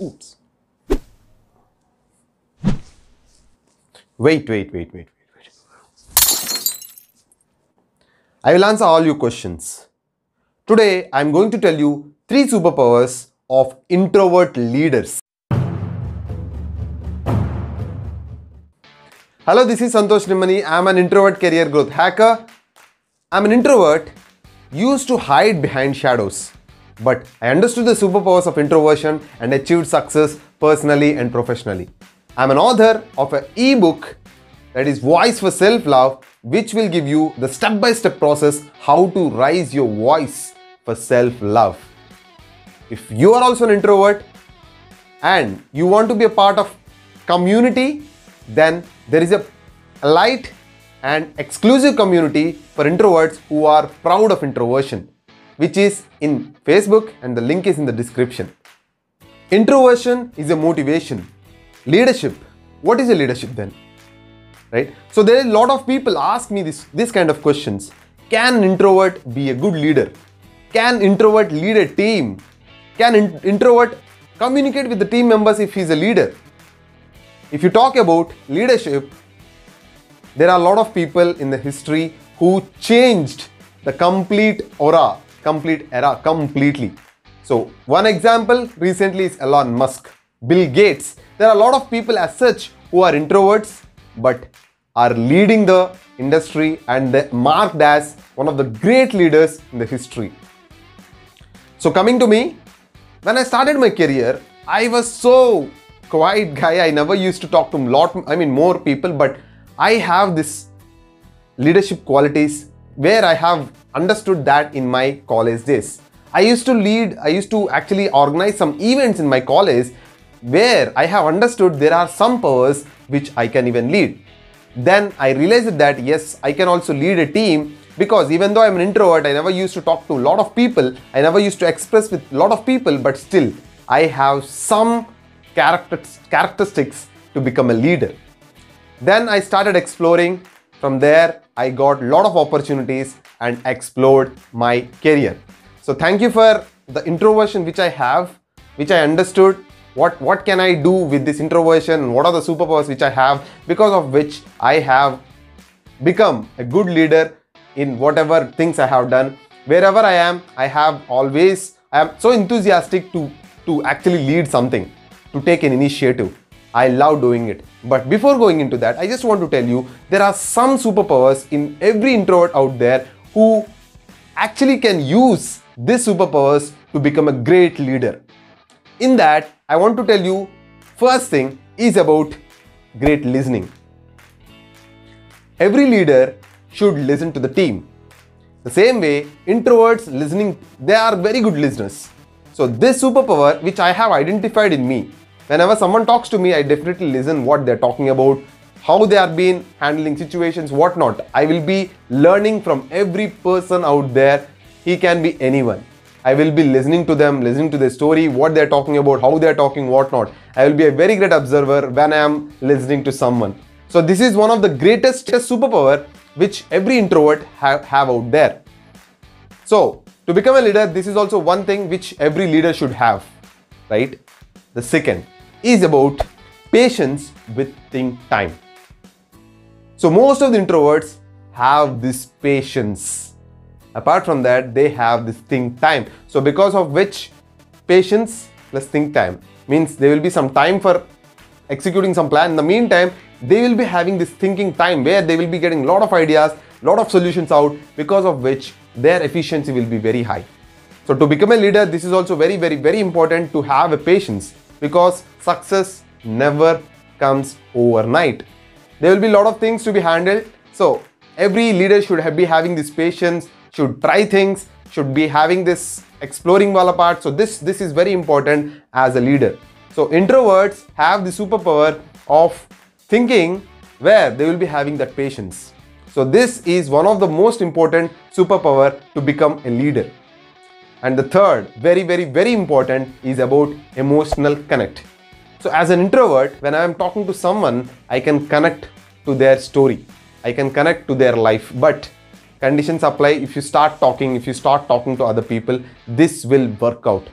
Oops. Wait. I will answer all your questions. Today, I am going to tell you 3 superpowers of introvert leaders. Hello, this is Santosh Nimani. I am an introvert career growth hacker. I am an introvert used to hide behind shadows. But I understood the superpowers of introversion and achieved success personally and professionally. I am an author of an ebook that is Voice for Self-Love, which will give you the step-by-step process how to raise your voice for self-love. If you are also an introvert and you want to be a part of community, then there is a light and exclusive community for introverts who are proud of introversion, which is in Facebook, and the link is in the description. Introversion is a motivation. Leadership. What is a leadership then? Right? So there is a lot of people ask me this kind of questions. Can an introvert be a good leader? Can introvert lead a team? Can introvert communicate with the team members if he's a leader? If you talk about leadership, there are a lot of people in the history who changed the complete era completely. So one example recently is Elon Musk, Bill Gates. There are a lot of people as such who are introverts but are leading the industry and they marked as one of the great leaders in the history. So coming to me, when I started my career, I was so quiet guy. I never used to talk to more people, but I have this leadership qualities where I have understood that in my college days. I used to actually organize some events in my college where I have understood there are some powers which I can even lead. Then I realized that yes, I can also lead a team, because even though I'm an introvert, I never used to talk to a lot of people, I never used to express with a lot of people, but still I have some characteristics to become a leader. Then I started exploring. From there, I got a lot of opportunities and explored my career. So thank you for the introversion which I have, which I understood. What can I do with this introversion? What are the superpowers which I have, because of which I have become a good leader in whatever things I have done. Wherever I am, I am so enthusiastic to actually lead something, to take an initiative. I love doing it. But before going into that, I just want to tell you there are some superpowers in every introvert out there who actually can use these superpowers to become a great leader. In that, I want to tell you, first thing is about great listening. Every leader should listen to the team. The same way, introverts listening, they are very good listeners. So this superpower which I have identified in me, whenever someone talks to me, I definitely listen what they're talking about, how they are been handling situations, whatnot. I will be learning from every person out there. He can be anyone. I will be listening to them, listening to their story, what they're talking about, how they're talking, whatnot. I will be a very great observer when I am listening to someone. So this is one of the greatest superpower which every introvert have out there. So to become a leader, this is also one thing which every leader should have, right? The second is about patience with think time. So most of the introverts have this patience. Apart from that, they have this think time. So because of which patience plus think time means there will be some time for executing some plan. In the meantime, they will be having this thinking time where they will be getting a lot of ideas, lot of solutions out, because of which their efficiency will be very high. So to become a leader, this is also very, very, very important to have a patience, because success never comes overnight. There will be a lot of things to be handled. So every leader should be having this patience, should try things, should be having this exploring wala part. So this is very important as a leader. So introverts have the superpower of thinking where they will be having that patience. So this is one of the most important superpower to become a leader. And the third, very, very, very important, is about emotional connect. So as an introvert, when I am talking to someone, I can connect to their story. I can connect to their life. But conditions apply. If you start talking to other people, this will work out.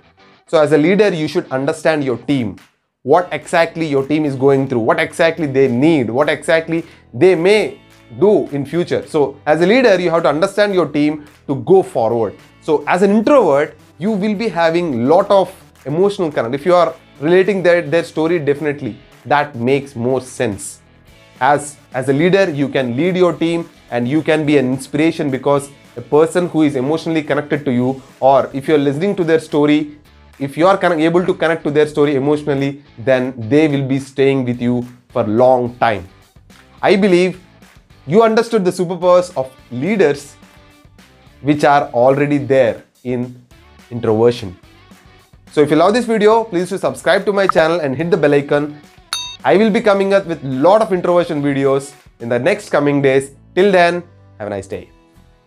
So as a leader, you should understand your team, what exactly your team is going through, what exactly they need, what exactly they may do in future. So as a leader, you have to understand your team to go forward. So as an introvert, you will be having lot of emotional connect. If you are relating their story, definitely that makes more sense. As a leader, you can lead your team and you can be an inspiration, because a person who is emotionally connected to you, or if you're listening to their story, if you are able to connect to their story emotionally, then they will be staying with you for a long time. I believe you understood the superpowers of leaders which are already there in introversion. So if you love this video, please do subscribe to my channel and hit the bell icon. I will be coming up with a lot of introversion videos in the next coming days. Till then, have a nice day.